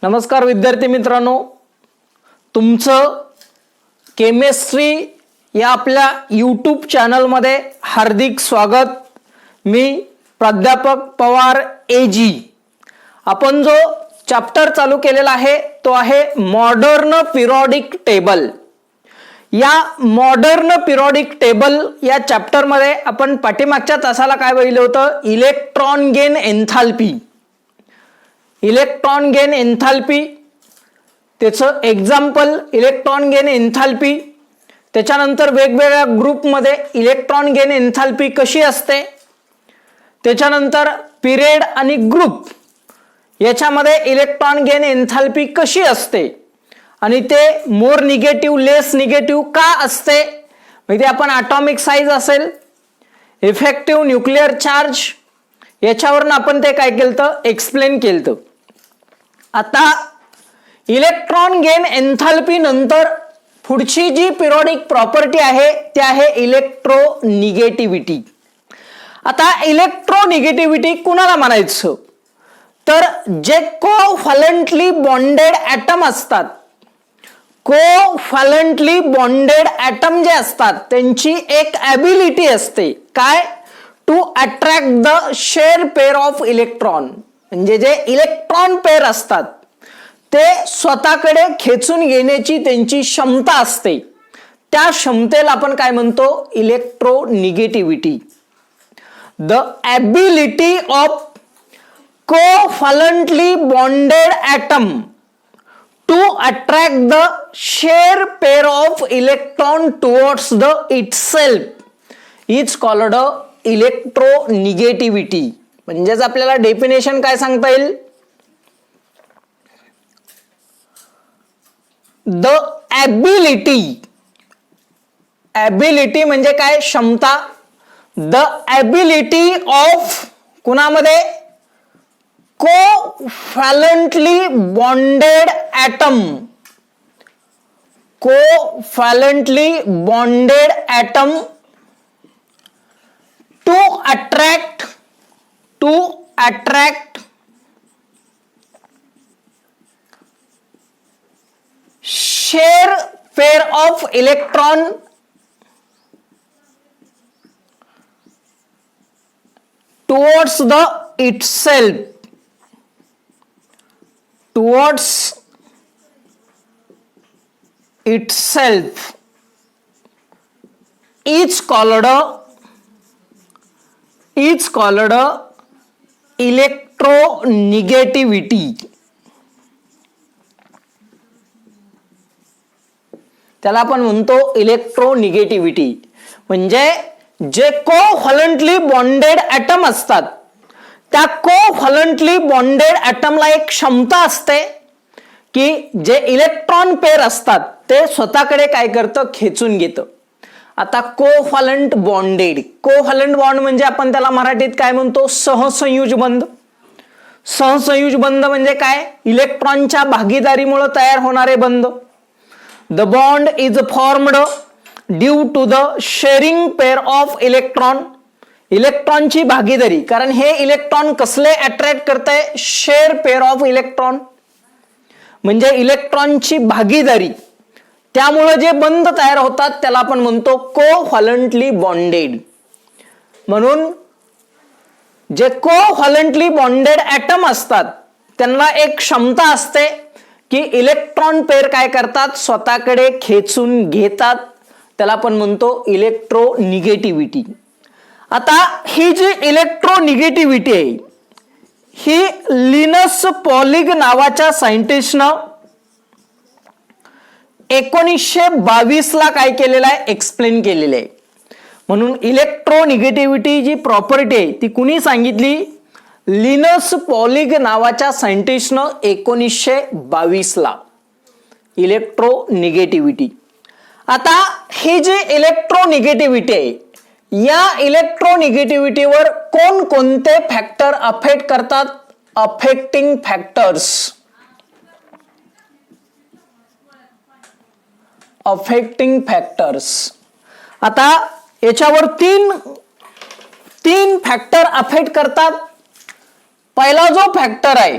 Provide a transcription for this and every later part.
नमस्कार विद्यार्थी मित्रांनो, तुमचं केमिस्ट्री या आपल्या यूट्यूब चॅनलमध्ये हार्दिक स्वागत। मी प्राध्यापक पवार एजी। आपण जो चॅप्टर चालू केलेला आहे तो आहे मॉडर्न पिरियोडिक टेबल। या मॉडर्न पिरियोडिक टेबल या चॅप्टर मध्ये आपण पाठीमागच्या तासाला काय पाहिलं होतं, electron gain enthalpy. Electron gain enthalpy त्याचं एक्झाम्पल इलेक्ट्रॉन गेन एन्थाल्पी, त्याच्यानंतर वेगवेगळ्या ग्रुपमध्ये इलेक्ट्रॉन गेन एन्थाल्पी कशी असते, त्याच्यानंतर पिरियड आणि ग्रुप याच्यामध्ये इलेक्ट्रॉन गेन एन्थाल्पी कशी असते आणि ते मोर निगेटिव्ह लेस निगेटिव्ह का असते, म्हणजे आपण ॲटॉमिक साईज असेल, इफेक्टिव्ह न्यूक्लिअर चार्ज याच्यावरून आपण ते काय केलं एक्सप्लेन केलं। आता इलेक्ट्रॉन गेन एन्थाल्पी नंतर पुढची जी पिरियोडिक प्रॉपर्टी आहे ती आहे इलेक्ट्रोनिगेटिव्हिटी। आता इलेक्ट्रोनिगेटिव्हिटी कुणाला म्हणायचं, तर जे कोव्हॅलेंटली बॉन्डेड ॲटम असतात, कोव्हॅलेंटली बॉन्डेड ॲटम जे असतात त्यांची एक ॲबिलिटी असते काय, to attract the share pair of electron. म्हणजे जे इलेक्ट्रॉन पेअर असतात ते स्वतःकडे खेचून घेण्याची त्यांची क्षमता असते, त्या क्षमतेला आपण काय म्हणतो, electronegativity. The ability of covalently bonded atom to attract the share pair of electron towards the itself is called electronegativity. म्हणजेच आपल्याला डेफिनेशन काय सांगता येईल, द ॲबिलिटी, ॲबिलिटी म्हणजे काय, क्षमता। द ॲबिलिटी ऑफ कुणामध्ये, covalently bonded atom, covalently bonded atom to attract share pair of electron towards the itself, towards itself is called electronegativity। त्याला आपण म्हणतो इलेक्ट्रोनिगेटिव्हिटी। म्हणजे जे कोव्हॅलेंटली बॉन्डेड ॲटम असतात त्या कोव्हॅलेंटली बॉन्डेड ॲटमला एक क्षमता असते की जे इलेक्ट्रॉन पेअर असतात ते स्वतःकडे काय करतं, खेचून घेतं। आता कोव्हॅलेंट बॉन्डेड, कोव्हॅलेंट बॉन्ड म्हणजे आपण त्याला मराठीत काय म्हणतो, सहसंयुज बंध। सहसंयुज बंध म्हणजे काय, इलेक्ट्रॉनच्या भागीदारीमुळे तयार होणारे बंध। The bond is formed due to the sharing pair of electron, इलेक्ट्रॉनची भागीदारी, कारण हे इलेक्ट्रॉन कसले अट्रॅक्ट करतंय, शेअर पेअर ऑफ इलेक्ट्रॉन म्हणजे इलेक्ट्रॉनची भागीदारी, त्यामुळे जे बंध तयार होतात त्याला आपण म्हणतो कोव्हॅलेंटली बॉन्डेड। म्हणून जे कोव्हॅलेंटली बॉन्डेड ॲटम असतात त्यांना एक क्षमता असते की इलेक्ट्रॉन पेअर काय करतात, स्वतःकडे खेचून घेतात, त्याला आपण म्हणतो इलेक्ट्रोनिगेटिव्हिटी। आता ही जी इलेक्ट्रोनिगेटिव्हिटी आहे ही लिनस पॉलिग नावाच्या सायंटिस्टनं 1922 ला काय केलेलं आहे, एक्सप्लेन केलेलं आहे। म्हणून इलेक्ट्रोनिगेटिव्हिटी जी प्रॉपर्टी आहे ती कुणी सांगितली, लिनस पॉलिग नावाच्या सायंटिस्टनं 1922 ला, इलेक्ट्रोनिगेटिव्हिटी। आता ही जी इलेक्ट्रोनिगेटिव्हिटी आहे या इलेक्ट्रोनिगेटिव्हिटीवर कोणकोणते फॅक्टर अफेक्ट करतात, अफेक्टिंग फॅक्टर्स, अफेक्टिंग फॅक्टर्स। आता याच्यावर तीन फॅक्टर अफेक्ट करतात। पहिला जो फॅक्टर आहे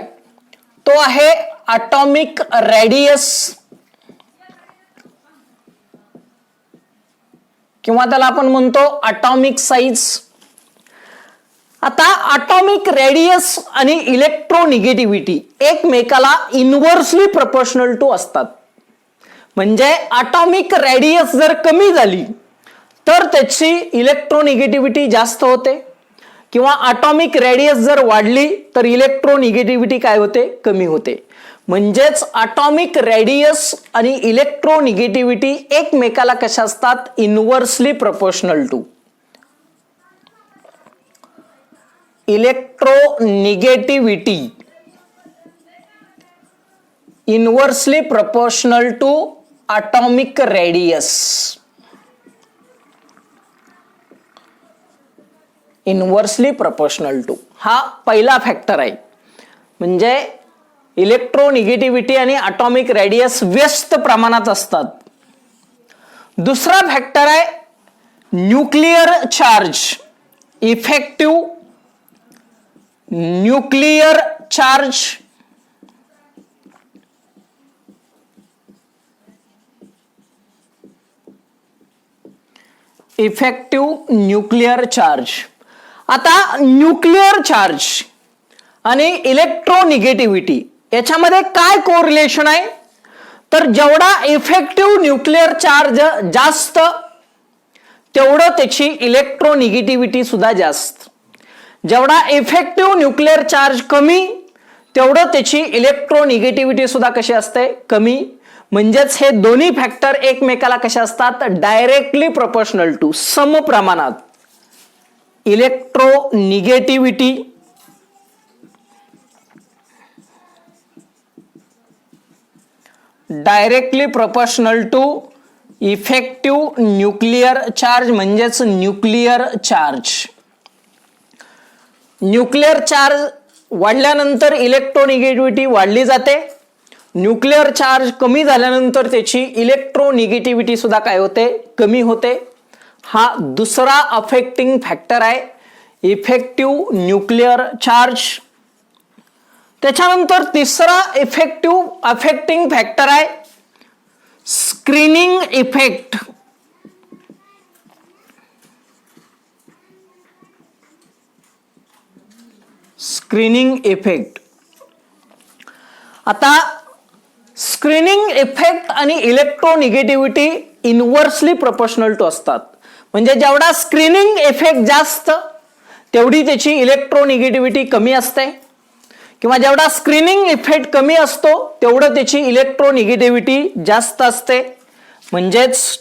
तो आहे atomic radius किंवा त्याला आपण म्हणतो atomic size. आता atomic radius आणि इलेक्ट्रोनिगेटिव्हिटी एकमेकाला इनव्हर्सली प्रोपोर्शनल टू असतात. म्हणजे atomic radius जर कमी झाली तर त्याची इलेक्ट्रोनिगेटिव्हिटी जास्त होते, किंवा atomic radius जर वाढली तर इलेक्ट्रोनिगेटिव्हिटी काय होते, कमी होते. म्हणजेच atomic radius आणि इलेक्ट्रोनिगेटिव्हिटी एकमेकाला कशा असतात, inversely proportional to. Electronegativity inversely proportional to atomic radius. Inversely proportional to हा पहिला फॅक्टर आहे. म्हणजे इलेक्ट्रोनिगेटिव्हिटी आणि atomic radius व्यस्त प्रमाणात असतात. दुसरा फॅक्टर आहे nuclear charge. Effective nuclear charge effective nuclear charge. आता न्यूक्लिअर चार्ज आणि इलेक्ट्रोनिगेटिव्हिटी याच्यामध्ये काय कोरिलेशन आहे, तर जेवढा इफेक्टिव्ह न्यूक्लिअर चार्ज जास्त तेवढं त्याची इलेक्ट्रोनिगेटिव्हिटी सुद्धा जास्त. जेवढा इफेक्टिव्ह न्यूक्लिअर चार्ज कमी तेवढं त्याची इलेक्ट्रोनिगेटिव्हिटी सुद्धा कशी असते, कमी. म्हणजेच हे दोन्ही फॅक्टर एकमेकाला कशा असतात, डायरेक्टली प्रोपोर्शनल टू, सम प्रमाणात. Electronegativity directly proportional to effective nuclear charge म्हणजेच न्यूक्लिअर चार्ज. न्यूक्लिअर चार्ज वाढल्यानंतर इलेक्ट्रोनिगेटिव्हिटी वाढली जाते. न्यूक्लिअर चार्ज कमी झाल्यानंतर त्याची इलेक्ट्रोनिगेटिव्हिटी सुद्धा काय होते, कमी होते. हा दुसरा अफेक्टिंग फॅक्टर आहे, इफेक्टिव्ह न्यूक्लिअर चार्ज. त्याच्यानंतर तिसरा इफेक्टिव्ह अफेक्टिंग फॅक्टर आहे स्क्रीनिंग इफेक्ट. Screening effect. आता स्क्रीनिंग इफेक्ट आणि इलेक्ट्रोनिगेटिव्हिटी इनव्हर्सली प्रोपोर्शनल टू असतात. म्हणजे जेवढा स्क्रीनिंग इफेक्ट जास्त तेवढी त्याची इलेक्ट्रोनिगेटिव्हिटी कमी असते, किंवा जेवढा स्क्रीनिंग इफेक्ट कमी असतो तेवढं त्याची इलेक्ट्रोनिगेटिव्हिटी जास्त असते. म्हणजेच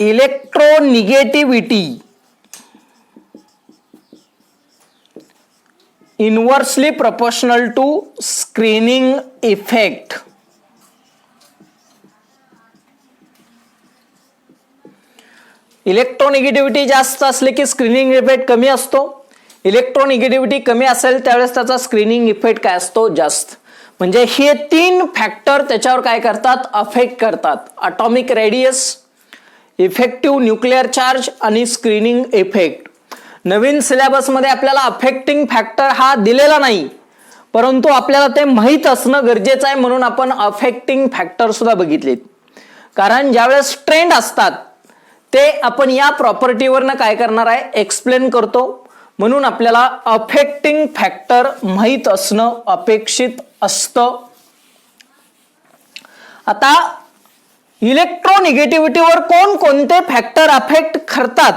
electronegativity inversely proportional to screening effect. Electronegativity जास्त असले की स्क्रीनिंग इफेक्ट कमी असतो. इलेक्ट्रोनिगेटिव्हिटी कमी असेल त्यावेळेस त्याचा स्क्रीनिंग इफेक्ट काय असतो, जास्त. म्हणजे हे तीन फॅक्टर त्याच्यावर काय करतात, अफेक्ट करतात. atomic radius, effective nuclear charge आणि स्क्रीनिंग इफेक्ट. नवीन सिलेबसमध्ये आपल्याला अफेक्टिंग फॅक्टर हा दिलेला नाही, परंतु आपल्याला ते माहीत असणं गरजेचं आहे, म्हणून आपण अफेक्टिंग फॅक्टर सुद्धा बघितलेत. कारण ज्यावेळेस ट्रेंड असतात ते आपण या प्रॉपर्टीवरनं काय करणार आहे, एक्सप्लेन करतो. म्हणून आपल्याला अफेक्टिंग फॅक्टर माहीत असणं अपेक्षित असतं. आता इलेक्ट्रोनिगेटिव्हिटीवर कोणकोणते फॅक्टर अफेक्ट करतात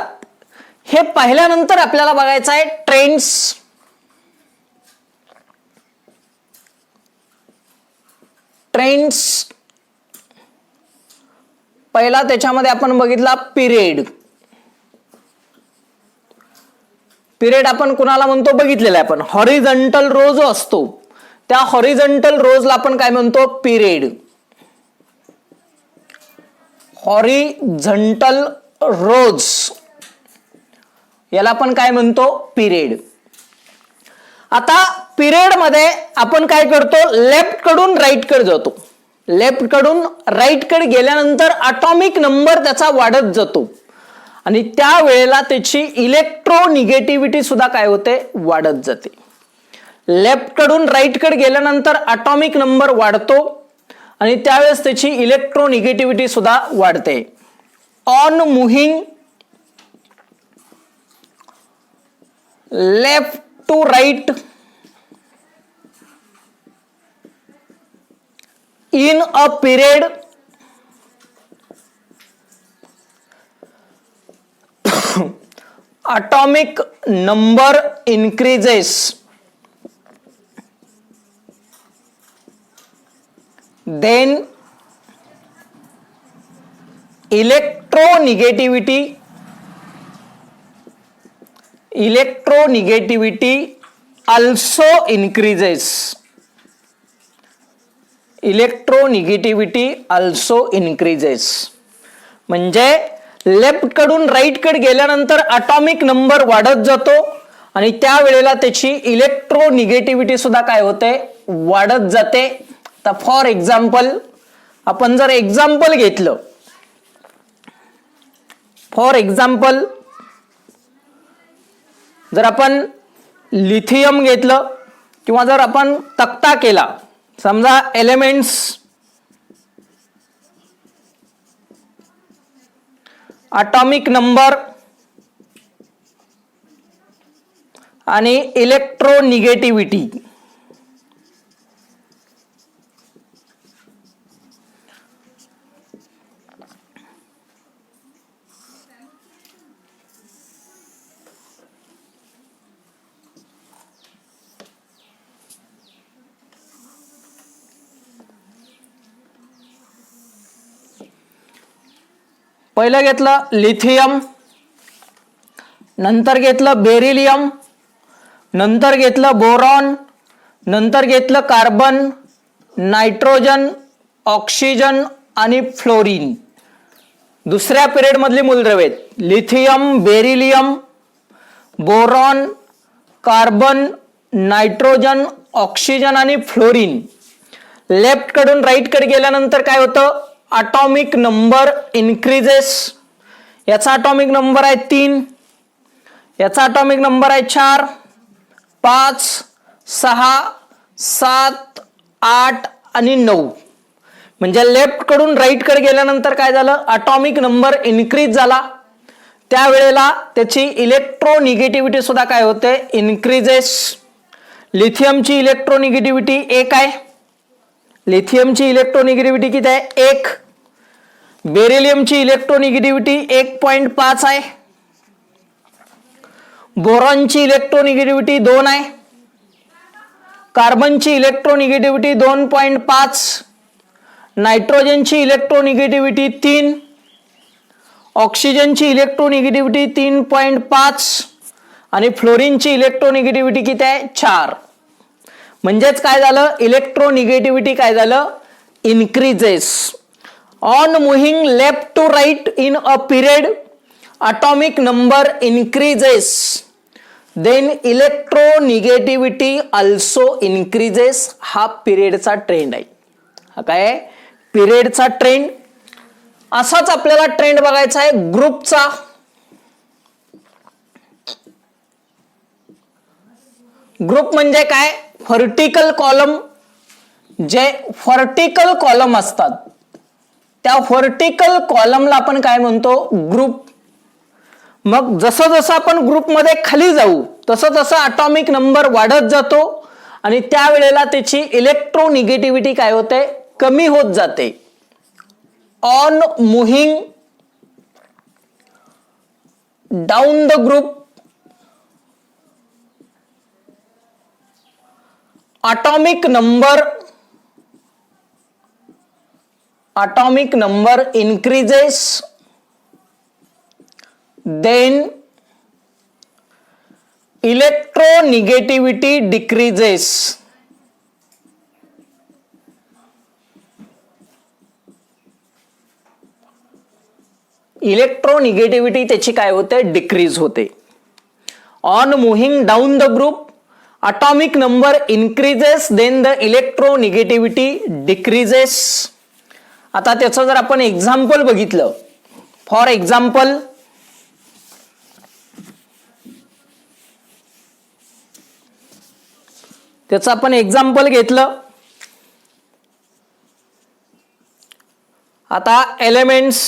हे पाहिल्यानंतर आपल्याला बघायचं आहे ट्रेंड्स. ट्रेंड्स पहिला त्याच्यामध्ये आपण बघितला पिरियड. पिरियड आपण कुणाला म्हणतो बघितलेला आहे आपण, हॉरिझॉन्टल रो जो असतो त्या हॉरिझॉन्टल रोजला आपण काय म्हणतो, पिरियड. हॉरिझॉन्टल रोज याला आपण काय म्हणतो, पिरियड. आता पिरियड मध्ये आपण काय करतो, लेफ्ट कडून राईट कडे जातो. लेफ्ट कडून राईट कडे गेल्यानंतर ॲटॉमिक नंबर त्याचा वाढत जातो आणि त्या वेळेला त्याची इलेक्ट्रोनिगेटिव्हिटी सुद्धा काय होते, वाढत जाते. लेफ्ट कडून राईट कडे गेल्यानंतर ॲटॉमिक नंबर वाढतो आणि त्यावेळेस त्याची इलेक्ट्रोनिगेटिव्हिटी सुद्धा वाढते. On moving left to right in a period atomic number increases, then electronegativity also increases. Electronegativity also increases. म्हणजे लेफ्ट कडून राईट कडे गेल्यानंतर ॲटॉमिक नंबर वाढत जातो आणि त्यावेळेला त्याची इलेक्ट्रोनिगेटिव्हिटी सुद्धा काय होते, वाढत जाते. तर फॉर एक्झाम्पल आपण जर एक्झाम्पल घेतलं, फॉर एक्झाम्पल जर आपण लिथियम घेतलं किंवा जर आपण तक्ता केला, समजा एलिमेंट्स ॲटॉमिक नंबर आणि इलेक्ट्रोनिगेटिव्हिटी. पहिलं घेतलं लिथियम, नंतर घेतलं बेरिलियम, नंतर घेतलं बोरॉन, नंतर घेतलं कार्बन, नायट्रोजन, ऑक्सिजन आणि फ्लोरीन. दुसऱ्या पिरियड मधली मूलद्रव्ये lithium, beryllium, boron, carbon, nitrogen, oxygen आणि फ्लोरीन. लेफ्ट कडून राईट कडे गेल्यानंतर काय होतं, ॲटॉमिक नंबर इन्क्रीजेस. याचा ॲटॉमिक नंबर आहे 3, याचा ॲटॉमिक नंबर आहे 4, 5, 6, 7, 8 आणि 9. म्हणजे लेफ्ट कडून राईट कडे गेल्यानंतर काय झालं, ॲटॉमिक नंबर इन्क्रीज झाला. त्यावेळेला त्याची इलेक्ट्रोनिगेटिव्हिटी सुद्धा काय होते, इन्क्रीजेस. लिथियमची इलेक्ट्रोनिगेटिव्हिटी 1 आहे. लिथियमची इलेक्ट्रोनिगेटिव्हिटी किती आहे, 1. बेरिलियमची इलेक्ट्रोनिगेटिव्हिटी 1.5 आहे. बोरॉनची इलेक्ट्रोनिगेटिव्हिटी 2 आहे. कार्बनची इलेक्ट्रोनिगेटिव्हिटी 2.5. नायट्रोजनची इलेक्ट्रोनिगेटिव्हिटी 3. ऑक्सिजनची इलेक्ट्रोनिगेटिव्हिटी 3.5 आणि फ्लोरीनची इलेक्ट्रोनिगेटिव्हिटी किती आहे, 4. म्हणजेच काय झालं, इलेक्ट्रोनिगेटिव्हिटी काय झालं, increases. On moving left to right in a period atomic number increases, then electronegativity also increases. हा पिरियडचा ट्रेंड आहे. हा काय आहे, पिरियडचा ट्रेंड. असाच आपल्याला ट्रेंड बघायचा आहे ग्रुपचा. ग्रुप म्हणजे काय, व्हर्टिकल कॉलम. जे व्हर्टिकल कॉलम असतात त्या व्हर्टिकल कॉलमला आपण काय म्हणतो, ग्रुप. मग जसं जसं आपण ग्रुपमध्ये खाली जाऊ तसं तसं ॲटॉमिक नंबर वाढत जातो आणि त्यावेळेला त्याची इलेक्ट्रोनिगेटिव्हिटी काय होते, कमी होत जाते. On moving down the group atomic number increases, then electronegativity decreases. Electronegativity त्याची काय होते, डिक्रीज होते. On moving down the group atomic number increases, then the electronegativity decreases. आता त्याचं जर आपण एक्झाम्पल बघितलं, फॉर एक्झाम्पल त्याचं आपण एक्झाम्पल घेतलं. आता एलिमेंट्स,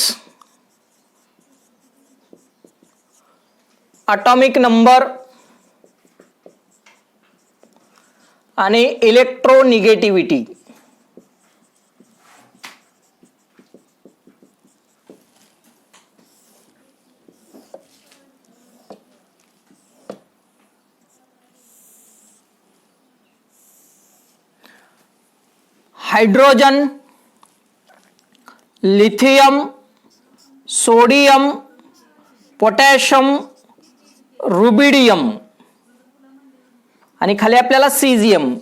ॲटॉमिक नंबर आणि electronegativity. Hydrogen, lithium, sodium, potassium, rubidium आणि खाली आपल्याला caesium.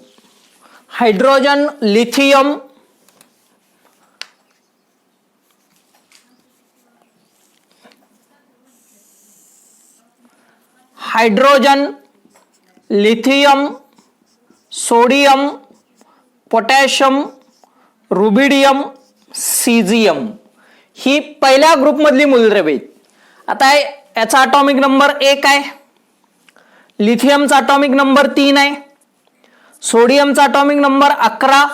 Hydrogen, lithium, hydrogen, lithium, sodium, potassium, rubidium, caesium ही पहिल्या ग्रुपमधली मूलद्रव्ये. आता याचा ॲटॉमिक नंबर 1 आहे, लिथियमचा ॲटॉमिक नंबर 3 आहे, सोडियमचा ॲटॉमिक नंबर 11,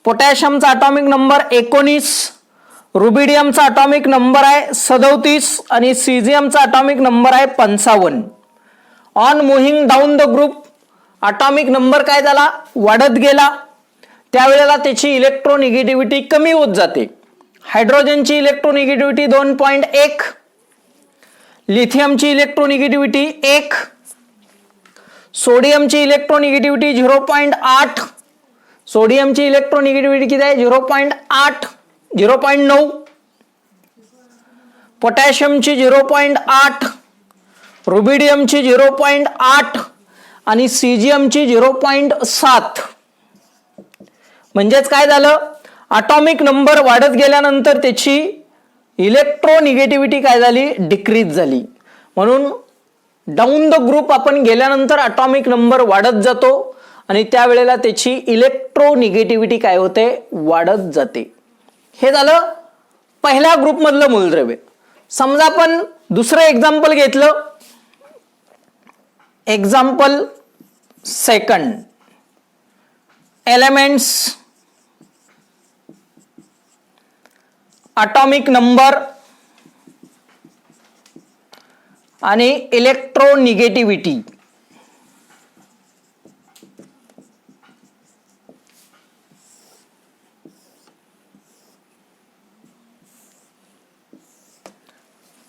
पोटॅशियमचा ॲटॉमिक नंबर 19, रुबिडियमचा ॲटॉमिक नंबर आहे 37 आणि सीझियमचा ॲटॉमिक नंबर आहे 55. On moving down the group atomic number काय झाला, वाढत गेला. त्यावेळेला त्याची इलेक्ट्रोनिगेटिव्हिटी कमी होत जाते. हायड्रोजनची इलेक्ट्रोनिगेटिव्हिटी 2.1, लिथियमची इलेक्ट्रोनिगेटिव्हिटी 1, सोडियमची इलेक्ट्रोनिगेटिव्हिटी 0.8, सोडियमची इलेक्ट्रोनिगेटिव्हिटी किती आहे 0.8, 0.9, पोटॅशियमची 0.8, रुबिडियमची 0.8 आणि सीझियमची 0.7. म्हणजेच काय झालं, ॲटॉमिक नंबर वाढत गेल्यानंतर त्याची इलेक्ट्रोनिगेटिव्हिटी काय झाली, डिक्रीज झाली. म्हणून डाऊन द ग्रुप आपण गेल्यानंतर ॲटॉमिक नंबर वाढत जातो आणि त्यावेळेला त्याची इलेक्ट्रोनिगेटिव्हिटी काय होते, वाढत जाते. हे झालं पहिल्या ग्रुपमधलं मूलद्रव्य. समजा आपण दुसरं एक्झाम्पल घेतलं, example second, elements, atomic number आणि electronegativity.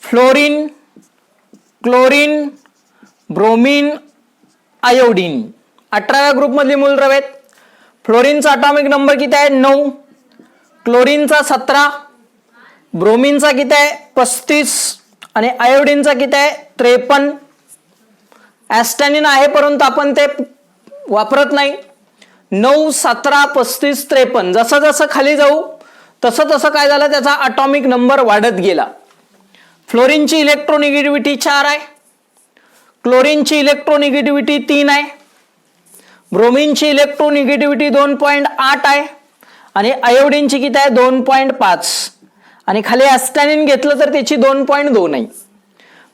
Fluorine, chlorine, bromine, iodine 18व्या ग्रुपमधली मूलद्रव्ये आहेत. फ्लोरीनचा ॲटॉमिक नंबर किती आहे 9, क्लोरीनचा 17, ब्रोमीनचा किती आहे 35 आणि आयोडीनचा किती आहे 53. ॲस्टॅनिन आहे परंतु आपण ते वापरत नाही. 9, 17, 35, 53 जसं जसं खाली जाऊ तसं तसं काय झालं, त्याचा ॲटॉमिक नंबर वाढत गेला. फ्लोरीनची इलेक्ट्रोनिगेटिव्हिटी 4 आहे, क्लोरीनची इलेक्ट्रोनिगेटिव्हिटी 3 आहे, ब्रोमीनची इलेक्ट्रोनिगेटिव्हिटी 2.8 आहे आणि आयोडीनची किती आहे 2.5 आणि खाली ॲस्टॅनिन घेतलं तर त्याची 2.2 आहे.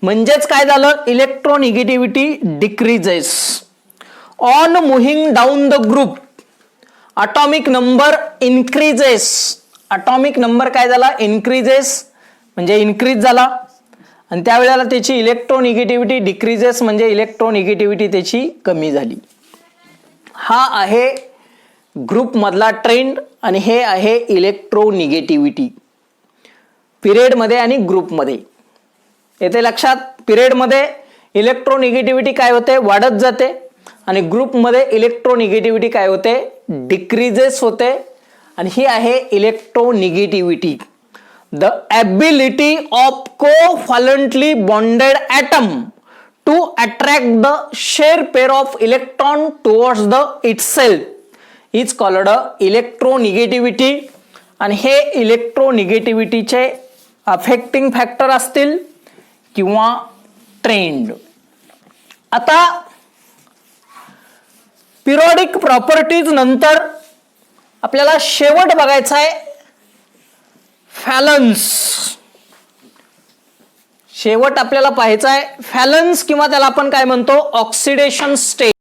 म्हणजेच काय झालं, electronegativity decreases. On moving down the group atomic number increases. Atomic number काय झाला, इन्क्रीजेस म्हणजे इन्क्रीज झाला आणि त्यावेळेला त्याची इलेक्ट्रोनिगेटिव्हिटी डिक्रीजेस म्हणजे इलेक्ट्रोनिगेटिव्हिटी त्याची कमी झाली. हा आहे ग्रुपमधला ट्रेंड आणि हे आहे इलेक्ट्रोनिगेटिव्हिटी पिरियडमध्ये आणि ग्रुपमध्ये. येथे लक्षात, पिरियडमध्ये इलेक्ट्रोनिगेटिव्हिटी काय होते, वाढत जाते आणि ग्रुपमध्ये इलेक्ट्रोनिगेटिव्हिटी काय होते, डिक्रीजेस होते. आणि ही आहे electronegativity. The ability of covalently bonded atom to attract the share pair of electron towards the itself is called electronegativity. आणि हे इलेक्ट्रोनिगेटिव्हिटीचे अफेक्टिंग फॅक्टर असतील किंवा ट्रेंड. आता पिरियोडिक प्रॉपर्टीज नंतर आपल्याला शेवट बघायचा आहे फॅलन्स. शेवट आपल्याला पाहायचा आहे फॅलन्स किंवा त्याला आपण काय म्हणतो ऑक्सिडेशन स्टेट.